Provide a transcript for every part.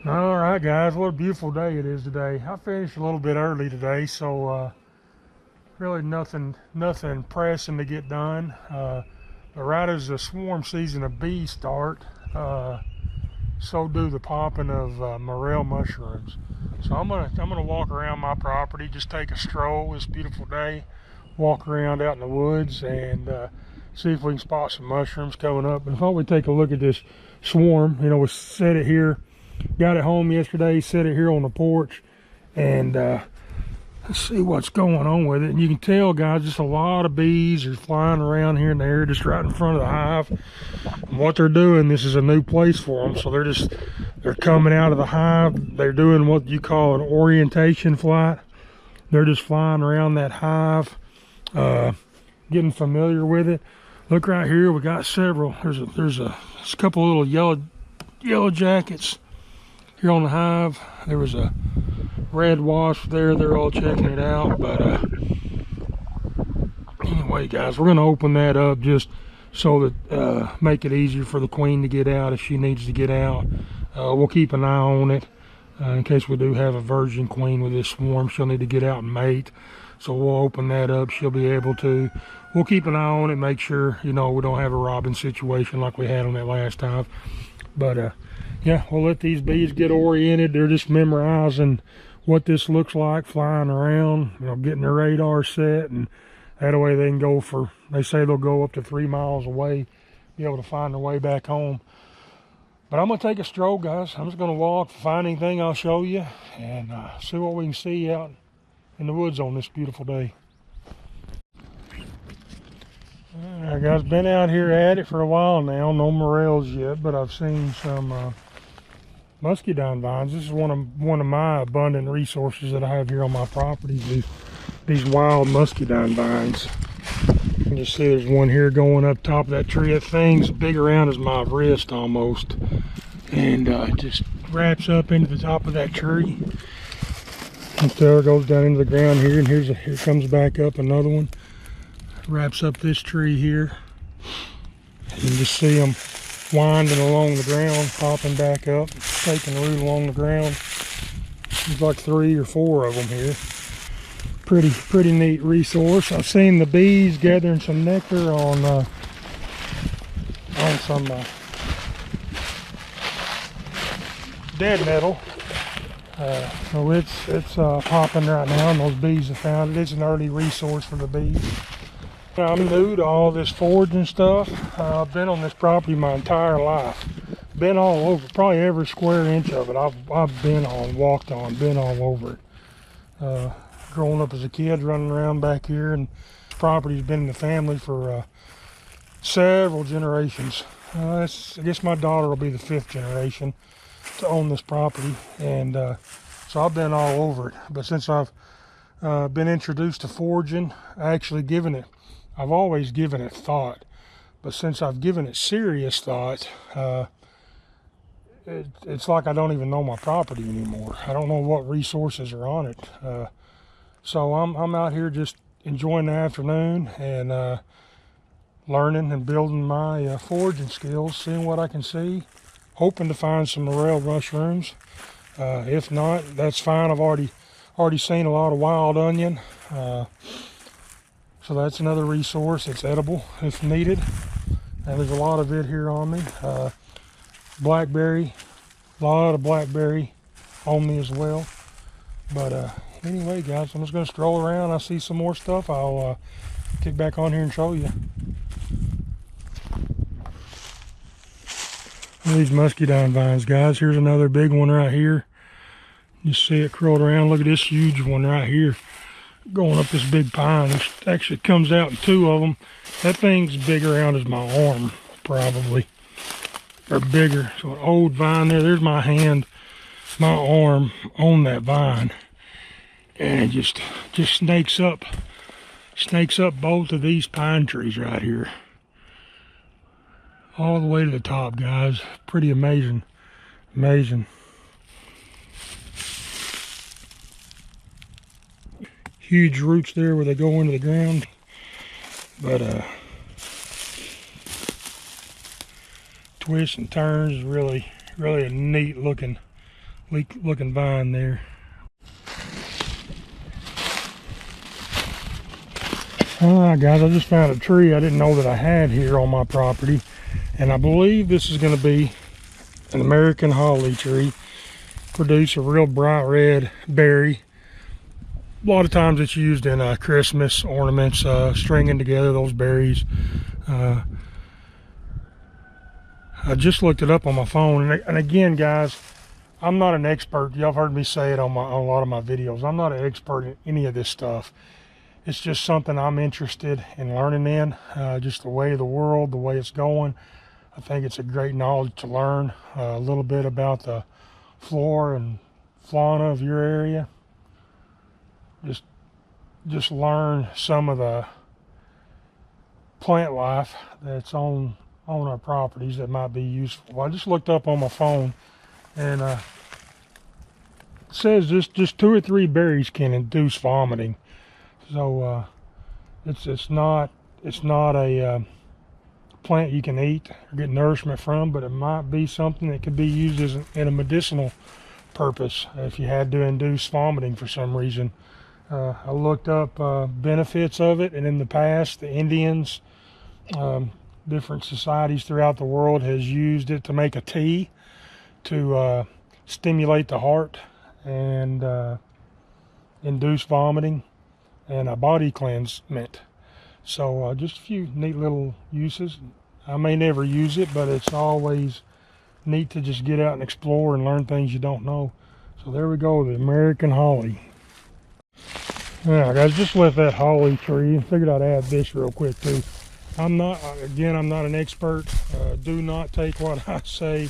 All right, guys, what a beautiful day it is today. I finished a little bit early today, so really nothing pressing to get done. But right as the swarm season of bees start, so do the popping of morel mushrooms. So I'm gonna walk around my property, just take a stroll this beautiful day, walk around out in the woods, and see if we can spot some mushrooms coming up. And before we take a look at this swarm, we set it here. Got it home yesterday, set it here on the porch, and let's see what's going on with it. And you can tell, guys, just a lot of bees are flying around here and there, just right in front of the hive. And what they're doing, this is a new place for them, so they're coming out of the hive. They're doing what you call an orientation flight. They're just flying around that hive, getting familiar with it. Look right here, we got several. There's a couple little yellow jackets here on the hive. There was a red wasp there. They're all checking it out. But anyway, guys, we're going to open that up just so that make it easier for the queen to get out if she needs to get out. We'll keep an eye on it in case we do have a virgin queen with this swarm. She'll need to get out and mate. So we'll open that up. She'll be able to. We'll keep an eye on it, make sure, we don't have a robbing situation like we had on that last time. But yeah, we'll let these bees get oriented. They're just memorizing what this looks like, flying around, getting their radar set, and that way they can go they say they'll go up to 3 miles away, be able to find their way back home. But I'm going to take a stroll, guys. I'm just going to walk, find anything I'll show you, and see what we can see out in the woods on this beautiful day. Alright, guys, been out here at it for a while now. No morels yet, but I've seen some muscadine vines. This is one of my abundant resources that I have here on my property. These wild muscadine vines. You can just see there's one here going up top of that tree. That thing's big around as my wrist almost, and it just wraps up into the top of that tree. And so it goes down into the ground here, and here comes back up another one. Wraps up this tree here. You can just see them winding along the ground, popping back up, taking root along the ground. There's like 3 or 4 of them here. Pretty neat resource. I've seen the bees gathering some nectar on some dead nettle. So it's popping right now, and those bees have found it. It's an early resource for the bees. I'm new to all this foraging stuff. I've been on this property my entire life. Been all over, probably every square inch of it. I've been on, walked on, been all over it. Growing up as a kid, running around back here, and property's been in the family for several generations. I guess my daughter will be the 5th generation to own this property, and so I've been all over it. But since I've been introduced to foraging, I've always given it thought, but since I've given it serious thought, it's like I don't even know my property anymore. I don't know what resources are on it. So I'm out here just enjoying the afternoon and learning and building my foraging skills, seeing what I can see, hoping to find some morel mushrooms. If not, that's fine. I've already seen a lot of wild onion. So that's another resource. It's edible if needed. And there's a lot of it here on me. Blackberry, a lot of blackberry on me as well. But anyway, guys, I'm just going to stroll around. I see some more stuff. I'll kick back on here and show you. These muscadine vines, guys. Here's another big one right here. You see it curled around. Look at this huge one right here, going up this big pine. It actually comes out in 2 of them. That thing's big around as my arm, probably, or bigger. So an old vine there. There's my hand, my arm on that vine, and it just snakes up both of these pine trees right here, all the way to the top, guys. Pretty amazing. Huge roots there where they go into the ground. But twists and turns. Really a neat looking vine there. Alright guys, I just found a tree I didn't know that I had here on my property, and I believe this is going to be an American holly tree. Produce a real bright red berry. A lot of times it's used in Christmas ornaments, stringing together those berries. I just looked it up on my phone, and again guys, I'm not an expert. Y'all have heard me say it on a lot of my videos. I'm not an expert in any of this stuff. It's just something I'm interested in learning in, just the way of the world, the way it's going. I think it's a great knowledge to learn a little bit about the flora and fauna of your area. Just learn some of the plant life that's on our properties that might be useful. I just looked up on my phone, and it says just 2 or 3 berries can induce vomiting. So it's not a plant you can eat or get nourishment from, but it might be something that could be used in a medicinal purpose if you had to induce vomiting for some reason. I looked up benefits of it, and in the past the Indians, different societies throughout the world, has used it to make a tea to stimulate the heart and induce vomiting, and a body cleansement. So just a few neat little uses. I may never use it, but it's always neat to just get out and explore and learn things you don't know. So there we go, the American holly. Now guys, just left that holly tree and figured I'd add this real quick too. I'm not an expert. Do not take what I say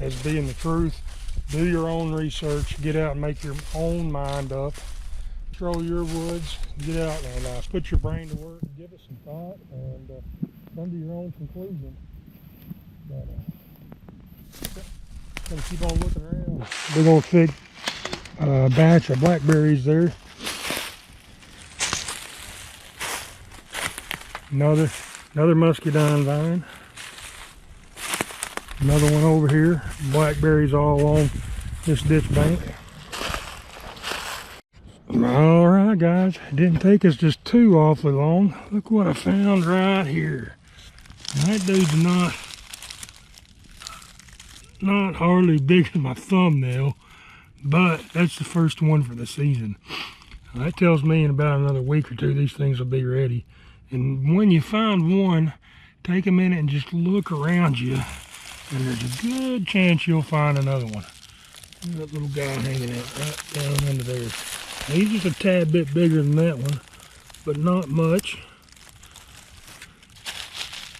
as being the truth. Do your own research, get out and make your own mind up. Control your woods, get out and put your brain to work, give it some thought, and come to your own conclusion. But gonna keep on looking around. Big old thick batch of blackberries there. Another muscadine vine. Another one over here. Blackberries all along this ditch bank. Alright guys, it didn't take us just too awfully long. Look what I found right here. Now, that dude's not hardly big as my thumbnail, but that's the first one for the season. That tells me in about another week or two these things will be ready. And when you find one, take a minute and just look around you, and there's a good chance you'll find another one. There's that little guy hanging out right down under there. Now, he's just a tad bit bigger than that one, but not much.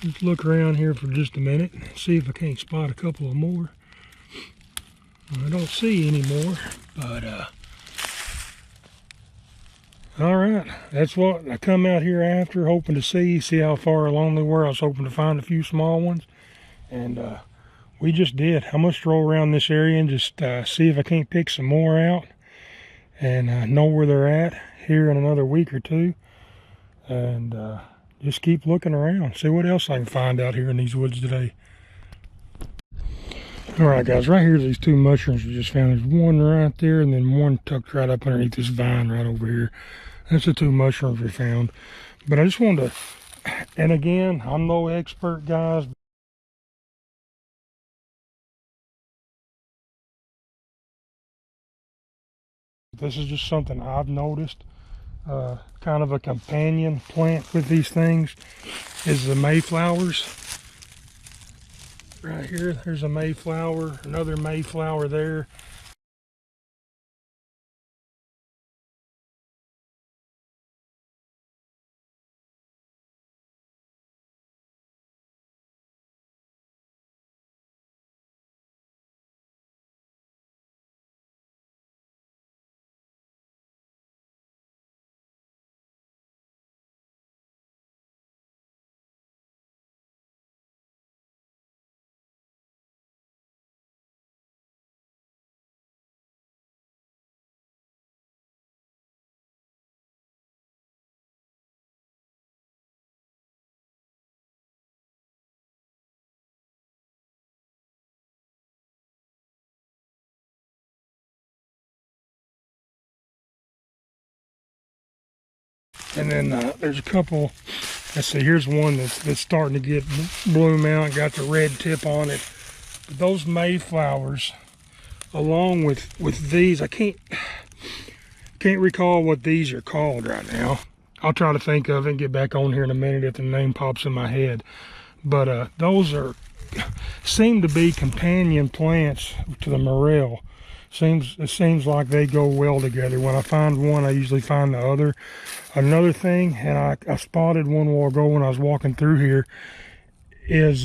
Just look around here for just a minute, see if I can't spot a couple of more. I don't see any more, but all right, that's what I come out here after, hoping to see how far along they were. I was hoping to find a few small ones, and we just did. I'm gonna stroll around this area and just see if I can't pick some more out, and know where they're at here in another week or two, and just keep looking around, see what else I can find out here in these woods today. All right guys, right here's these 2 mushrooms we just found. There's one right there, and then one tucked right up underneath this vine right over here. That's the 2 mushrooms we found. But I just wanted to, and again, I'm no expert guys. This is just something I've noticed. Kind of a companion plant with these things is the mayflowers. Right here, there's a mayflower, another mayflower there. And then there's a couple. Let's see, here's one that's starting to get bloom out, got the red tip on it. But those Mayflowers, along with these, I can't recall what these are called right now. I'll try to think of it and get back on here in a minute if the name pops in my head. But those seem to be companion plants to the morel. It seems like they go well together. When I find one, I usually find the other. Another thing, and I spotted one while ago when I was walking through here, is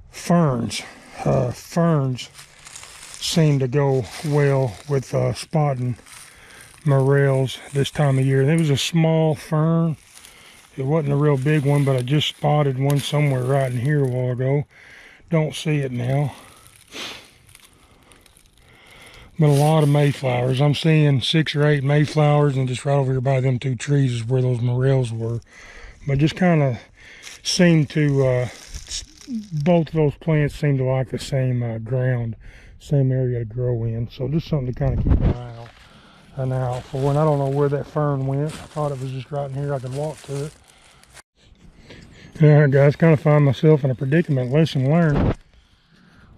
ferns. Ferns seem to go well with spotting morels this time of year. There was a small fern. It wasn't a real big one, but I just spotted one somewhere right in here a while ago. Don't see it now. But a lot of Mayflowers. I'm seeing 6 or 8 Mayflowers, and just right over here by them 2 trees is where those morels were. But just kind of seem to, both of those plants seem to like the same ground, same area to grow in. So just something to kind of keep an eye out for. And I don't know where that fern went. I thought it was just right in here. I could walk to it. Alright guys, kind of find myself in a predicament. Lesson learned.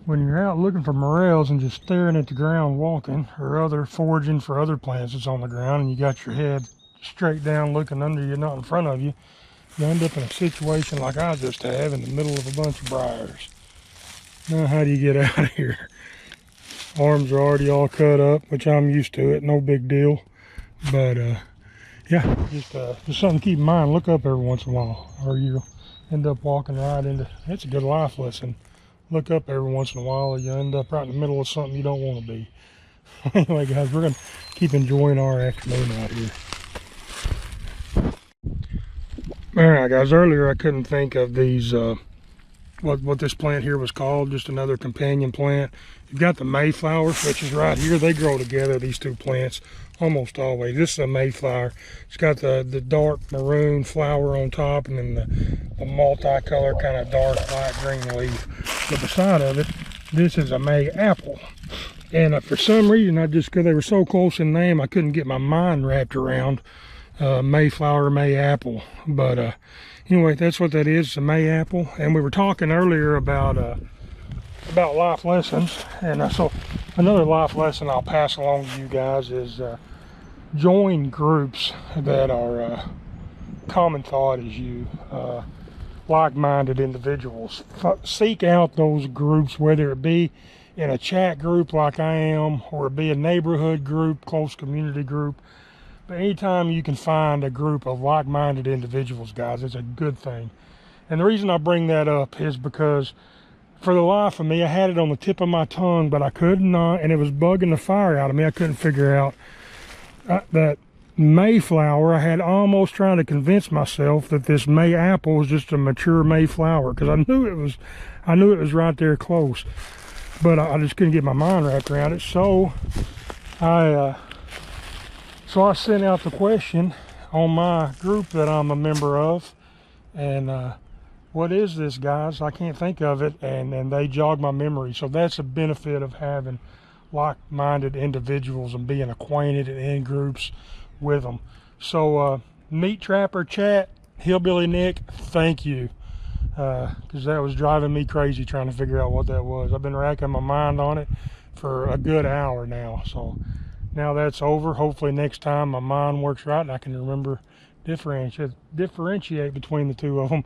When you're out looking for morels and just staring at the ground walking, or foraging for other plants that's on the ground, and you got your head straight down looking under you, not in front of you, you end up in a situation like I just have in the middle of a bunch of briars. Now how do you get out of here? Arms are already all cut up, which I'm used to it, no big deal. But yeah, just something to keep in mind. Look up every once in a while, or you'll end up walking right into, it's a good life lesson. Look up every once in a while, or you end up right in the middle of something you don't want to be. Anyway guys, we're going to keep enjoying our afternoon out here. Alright guys, earlier I couldn't think of these, what this plant here was called, just another companion plant. You've got the Mayflower, which is right here. They grow together, these 2 plants, almost always. This is a Mayflower. It's got the dark maroon flower on top, and then the multicolor kind of dark light green leaf. But beside of it, this is a May apple. And for some reason, because they were so close in name, I couldn't get my mind wrapped around Mayflower, May apple. But anyway, that's what that is, a May apple. And we were talking earlier about life lessons, and so another life lesson I'll pass along to you guys is join groups that are common thought as you, like-minded individuals. Seek out those groups, whether it be in a chat group like I am, or it be a neighborhood group, close community group. But anytime you can find a group of like-minded individuals, guys, it's a good thing. And the reason I bring that up is because for the life of me, I had it on the tip of my tongue, but I could not, and it was bugging the fire out of me. I couldn't figure out that Mayflower. I had almost trying to convince myself that this May apple was just a mature Mayflower, because I knew it was right there close, but I just couldn't get my mind wrapped around it. So I sent out the question on my group that I'm a member of, and what is this, guys? I can't think of it, and they jogged my memory. So that's a benefit of having like-minded individuals and being acquainted and in groups with them. So Meat Trapper Chat, Hillbilly Nick, thank you, because that was driving me crazy trying to figure out what that was. I've been racking my mind on it for a good hour now. So now that's over. Hopefully next time my mind works right and I can remember differentiate between the 2 of them.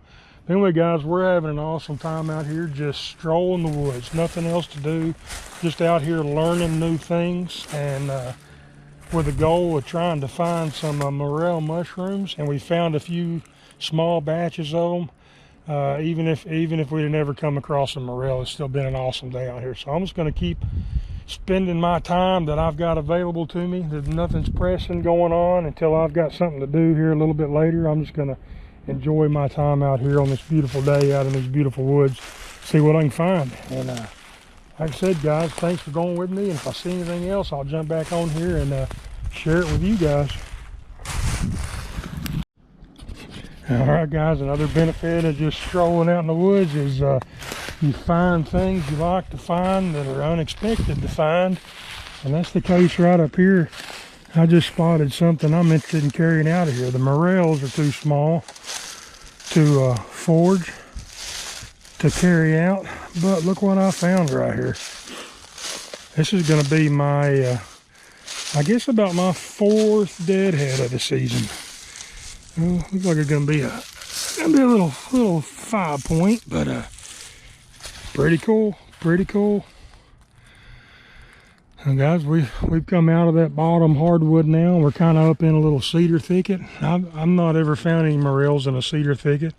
Anyway guys, we're having an awesome time out here, just strolling the woods, nothing else to do, just out here learning new things, and with the goal of trying to find some morel mushrooms. And we found a few small batches of them. Even if we'd have never come across a morel, it's still been an awesome day out here. So I'm just going to keep spending my time that I've got available to me. There's nothing's pressing going on until I've got something to do here a little bit later. I'm just going to enjoy my time out here on this beautiful day out in these beautiful woods, see what I can find. And like I said, guys, thanks for going with me, and if I see anything else, I'll jump back on here and share it with you guys. All right guys, another benefit of just strolling out in the woods is you find things you like to find that are unexpected to find, and that's the case right up here I just spotted something I'm interested in carrying out of here. The morels are too small to forage, to carry out, but look what I found right here. This is going to be my, I guess about my 4th deadhead of the season. Well, looks like it's going to be a little 5-point, but pretty cool, pretty cool. And guys, we've come out of that bottom hardwood now. We're kind of up in a little cedar thicket. I've not ever found any morels in a cedar thicket,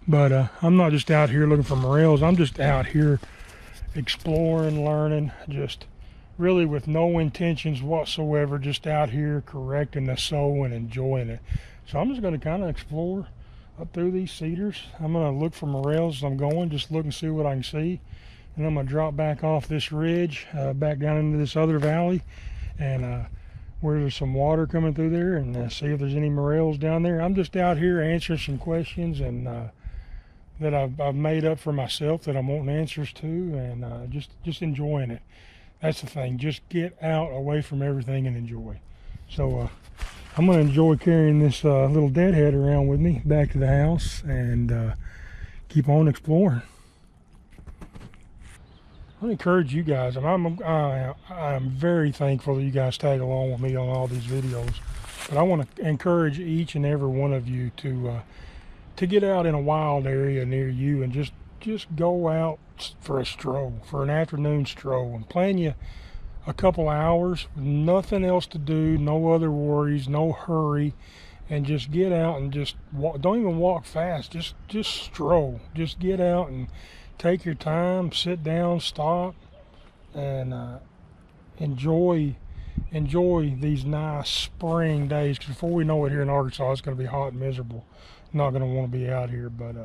but I'm not just out here looking for morels. I'm just out here exploring, learning, just really with no intentions whatsoever, just out here correcting the soul and enjoying it. So I'm just going to kind of explore up through these cedars. I'm going to look for morels as I'm going, just look and see what I can see. And I'm going to drop back off this ridge, back down into this other valley, and where there's some water coming through there, and see if there's any morels down there. I'm just out here answering some questions and that I've made up for myself that I'm wanting answers to, and just enjoying it. That's the thing. Just get out away from everything and enjoy. So I'm going to enjoy carrying this little deadhead around with me back to the house and keep on exploring. I encourage you guys, and I'm very thankful that you guys tag along with me on all these videos. But I want to encourage each and every one of you to get out in a wild area near you and just go out for a stroll, for an afternoon stroll, and plan you a couple hours with nothing else to do, no other worries, no hurry, and just get out and just walk. Don't even walk fast, just stroll. Just get out and take your time, sit down, stop, and enjoy these nice spring days. Because before we know it, here in Arkansas, it's going to be hot and miserable. Not going to want to be out here. But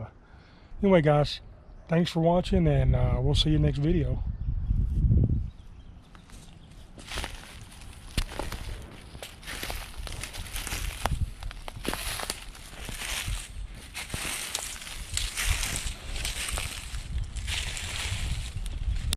anyway, guys, thanks for watching, and we'll see you next video.